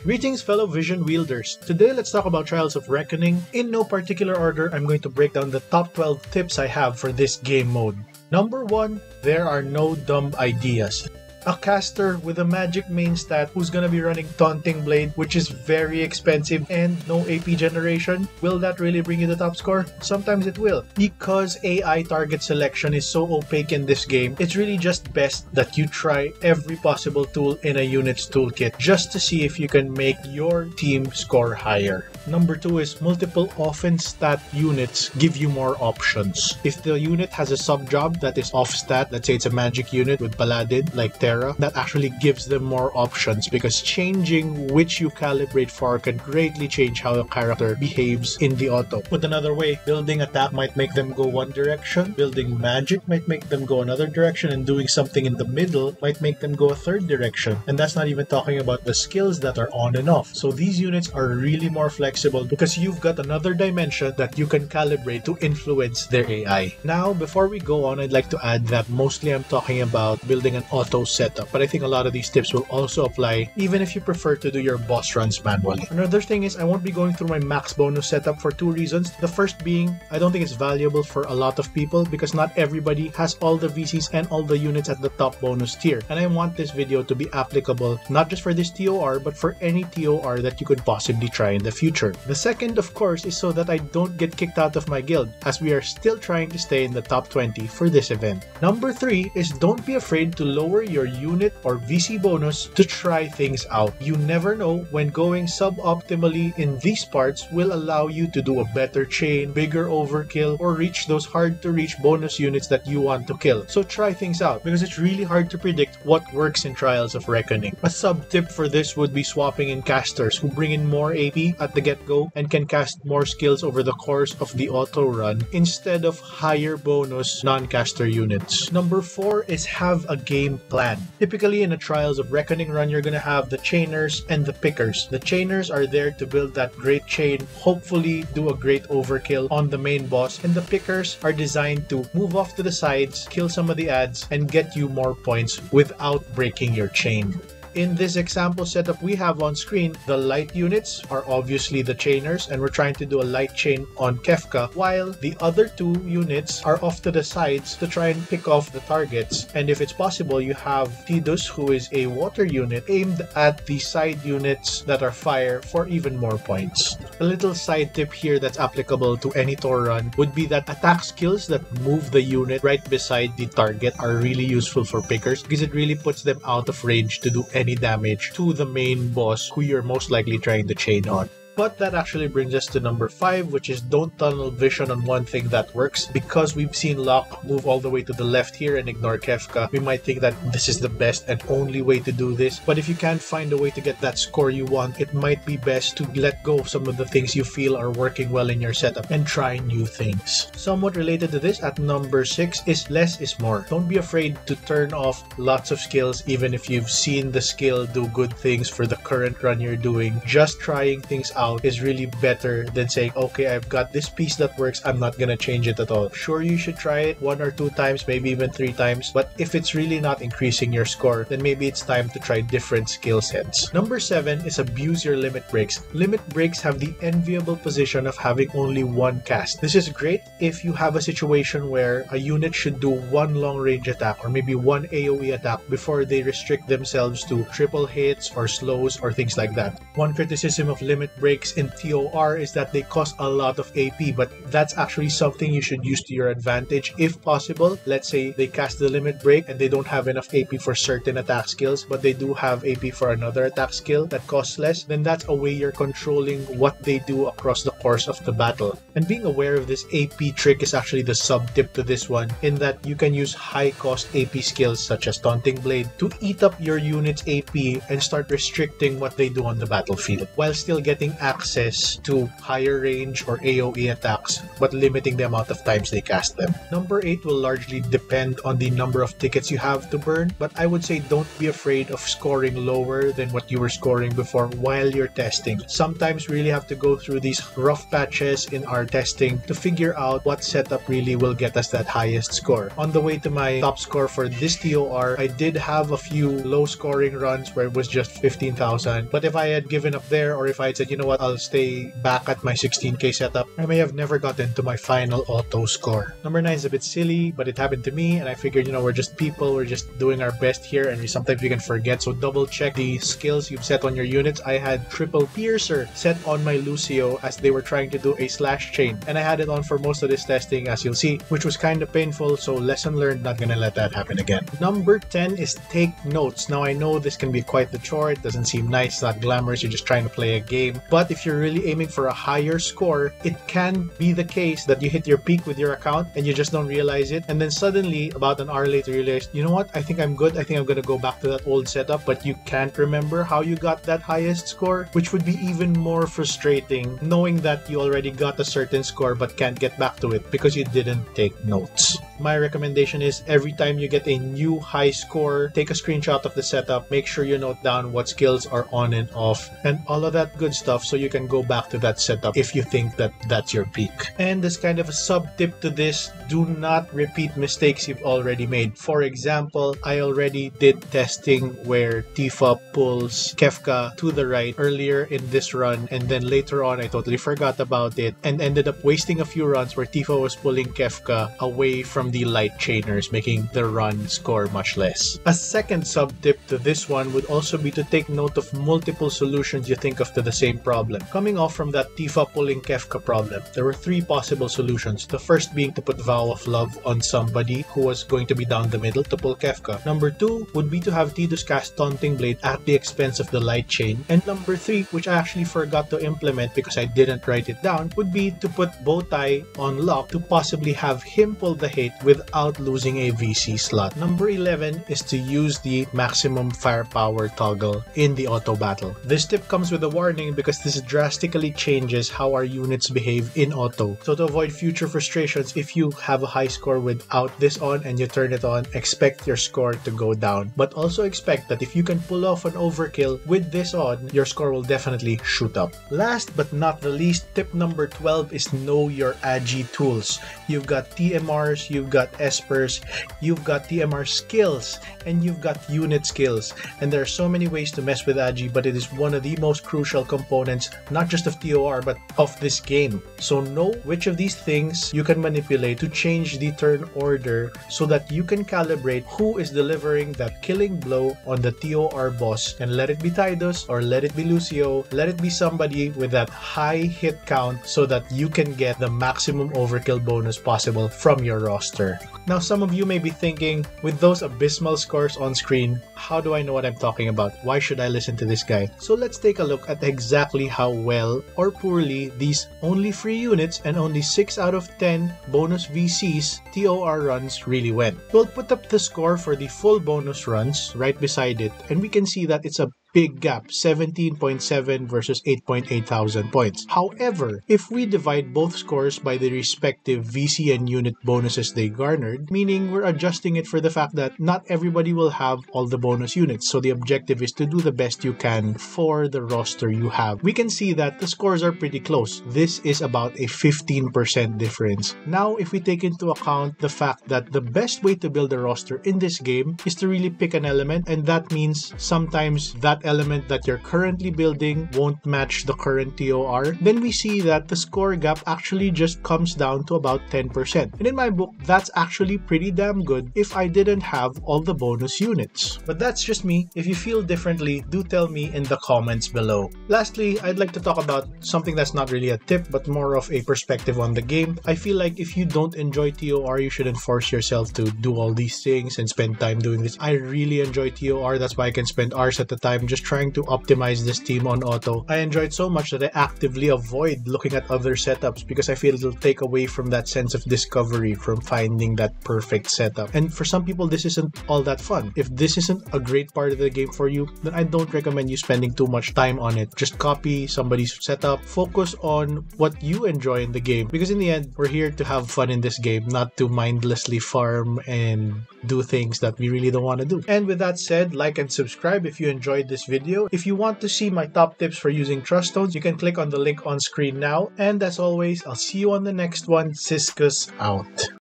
Greetings fellow Vision wielders. Today let's talk about Trials of Reckoning. In no particular order, I'm going to break down the top 12 tips I have for this game mode. Number 1, there are no dumb ideas. A caster with a magic main stat who's gonna be running Taunting Blade, which is very expensive and no AP generation, will that really bring you the top score? Sometimes it will. Because AI target selection is so opaque in this game, it's really just best that you try every possible tool in a unit's toolkit just to see if you can make your team score higher. Number 2 is multiple offense stat units give you more options. If the unit has a sub-job that is off-stat, let's say it's a magic unit with Paladin like that actually gives them more options because changing which you calibrate for can greatly change how a character behaves in the auto. Put another way, building attack might make them go one direction, building magic might make them go another direction, and doing something in the middle might make them go a third direction. And that's not even talking about the skills that are on and off. So these units are really more flexible because you've got another dimension that you can calibrate to influence their AI. Now, before we go on, I'd like to add that mostly I'm talking about building an auto setup, but I think a lot of these tips will also apply even if you prefer to do your boss runs manually. Another thing is I won't be going through my max bonus setup for 2 reasons. The first being, I don't think it's valuable for a lot of people because not everybody has all the VCs and all the units at the top bonus tier, and I want this video to be applicable not just for this TOR but for any TOR that you could possibly try in the future. The second, of course, is so that I don't get kicked out of my guild, as we are still trying to stay in the top 20 for this event. Number 3 is don't be afraid to lower your unit or VC bonus to try things out. You never know when going suboptimally in these parts will allow you to do a better chain, bigger overkill, or reach those hard to reach bonus units that you want to kill. So try things out because it's really hard to predict what works in Trials of Reckoning. A sub tip for this would be swapping in casters who bring in more AP at the get-go and can cast more skills over the course of the auto run instead of higher bonus non-caster units. Number 4 is have a game plan. Typically in a Trials of Reckoning run, you're gonna have the chainers and the pickers. The chainers are there to build that great chain, hopefully do a great overkill on the main boss, and the pickers are designed to move off to the sides, kill some of the adds, and get you more points without breaking your chain. In this example setup we have on screen, the light units are obviously the chainers, and we're trying to do a light chain on Kefka, while the other 2 units are off to the sides to try and pick off the targets. And if it's possible, you have Tidus, who is a water unit, aimed at the side units that are fire for even more points. A little side tip here that's applicable to any ToR run would be that attack skills that move the unit right beside the target are really useful for pickers because it really puts them out of range to do any damage to the main boss who you're most likely trying to chain on. But that actually brings us to number 5, which is don't tunnel vision on one thing that works. Because we've seen Locke move all the way to the left here and ignore Kefka, we might think that this is the best and only way to do this. But if you can't find a way to get that score you want, it might be best to let go of some of the things you feel are working well in your setup and try new things. Somewhat related to this, at number 6 is less is more. Don't be afraid to turn off lots of skills even if you've seen the skill do good things for the current run you're doing. Just trying things out is really better than saying, okay, I've got this piece that works, I'm not gonna change it at all. Sure, you should try it 1 or 2 times, maybe even 3 times, but if it's really not increasing your score, then maybe it's time to try different skill sets. Number 7 is abuse your limit breaks. Limit breaks have the enviable position of having only 1 cast. This is great if you have a situation where a unit should do 1 long range attack or maybe 1 AoE attack before they restrict themselves to triple hits or slows or things like that. One criticism of limit breaks in TOR is that they cost a lot of AP, but that's actually something you should use to your advantage if possible. Let's say they cast the limit break and they don't have enough AP for certain attack skills, but they do have AP for another attack skill that costs less, then that's a way you're controlling what they do across the course of the battle. And being aware of this AP trick is actually the sub tip to this one, in that you can use high cost AP skills such as Taunting Blade to eat up your unit's AP and start restricting what they do on the battlefield while still getting access to higher range or AoE attacks, but limiting the amount of times they cast them. Number 8 will largely depend on the number of tickets you have to burn, but I would say don't be afraid of scoring lower than what you were scoring before while you're testing. Sometimes we really have to go through these rough patches in our testing to figure out what setup really will get us that highest score. On the way to my top score for this TOR, I did have a few low scoring runs where it was just 15,000, but if I had given up there, or if I had said, you know what, I'll stay back at my 16k setup, I may have never gotten to my final auto score. Number 9 is a bit silly, but it happened to me, and I figured, you know, we're just people, we're just doing our best here, and sometimes we can forget, so double check the skills you've set on your units. I had triple piercer set on my Lucio as they were trying to do a slash chain, and I had it on for most of this testing, as you'll see, which was kind of painful, so lesson learned, not gonna let that happen again. Number 10 is take notes. Now I know this can be quite the chore, it doesn't seem nice, it's not glamorous, you're just trying to play a game, but if you're really aiming for a higher score, it can be the case that you hit your peak with your account and you just don't realize it, and then suddenly about an hour later you realize, you know what, I think I'm good, I think I'm gonna go back to that old setup, but you can't remember how you got that highest score, which would be even more frustrating knowing that you already got a certain score but can't get back to it because you didn't take notes. My recommendation is every time you get a new high score, take a screenshot of the setup, make sure you note down what skills are on and off, and all of that good stuff so you can go back to that setup if you think that that's your peak. And as kind of a sub-tip to this, do not repeat mistakes you've already made. For example, I already did testing where Tifa pulls Kefka to the right earlier in this run, and then later on I totally forgot about it and ended up wasting a few runs where Tifa was pulling Kefka away from the light chainers, making the run score much less. A second sub-tip to this one would also be to take note of multiple solutions you think of to the same problem. Coming off from that Tifa pulling Kefka problem, there were 3 possible solutions. The first being to put Vow of Love on somebody who was going to be down the middle to pull Kefka. Number 2 would be to have Tidus cast Taunting Blade at the expense of the light chain. And number 3, which I actually forgot to implement because I didn't write it down, would be to put Bowtie on lock to possibly have him pull the hate without losing a VC slot. Number 11 is to use the maximum firepower toggle in the auto battle. This tip comes with a warning because this drastically changes how our units behave in auto. So to avoid future frustrations, if you have a high score without this on and you turn it on, expect your score to go down. But also expect that if you can pull off an overkill with this on, your score will definitely shoot up. Last but not the least, tip number 12 is know your agi tools. You've got TMRs, you've got espers, you've got TMR skills, and you've got unit skills. And there are so many ways to mess with agi, but it is one of the most crucial components, not just of TOR, but of this game. So know which of these things you can manipulate to change the turn order so that you can calibrate who is delivering that killing blow on the TOR boss, and let it be Tidus or let it be Lucio, let it be somebody with that high hit count so that you can get the maximum overkill bonus possible from your roster. Now some of you may be thinking, with those abysmal scores on screen, how do I know what I'm talking about? Why should I listen to this guy? So let's take a look at exactly how well or poorly these only free units and only 6 out of 10 bonus VCs TOR runs really went. We'll put up the score for the full bonus runs right beside it, and we can see that it's a big gap, 17.7 versus 8.8 thousand points. However, if we divide both scores by the respective VC and unit bonuses they garnered, meaning we're adjusting it for the fact that not everybody will have all the bonus units, so the objective is to do the best you can for the roster you have, we can see that the scores are pretty close. This is about a 15% difference. Now, if we take into account the fact that the best way to build a roster in this game is to really pick an element, and that means sometimes that element that you're currently building won't match the current TOR, then we see that the score gap actually just comes down to about 10%. And in my book, that's actually pretty damn good if I didn't have all the bonus units. But that's just me. If you feel differently, do tell me in the comments below. Lastly, I'd like to talk about something that's not really a tip, but more of a perspective on the game. I feel like if you don't enjoy TOR, you shouldn't force yourself to do all these things and spend time doing this. I really enjoy TOR, that's why I can spend hours at a time just trying to optimize this team on auto. I enjoy it so much that I actively avoid looking at other setups because I feel it'll take away from that sense of discovery, from finding that perfect setup. And for some people, this isn't all that fun. If this isn't a great part of the game for you, then I don't recommend you spending too much time on it. Just copy somebody's setup, focus on what you enjoy in the game, because in the end, we're here to have fun in this game, not to mindlessly farm and do things that we really don't want to do. And with that said, like and subscribe if you enjoyed this video. If you want to see my top tips for using trust stones, you can click on the link on screen now. And as always, I'll see you on the next one. Ciscus out.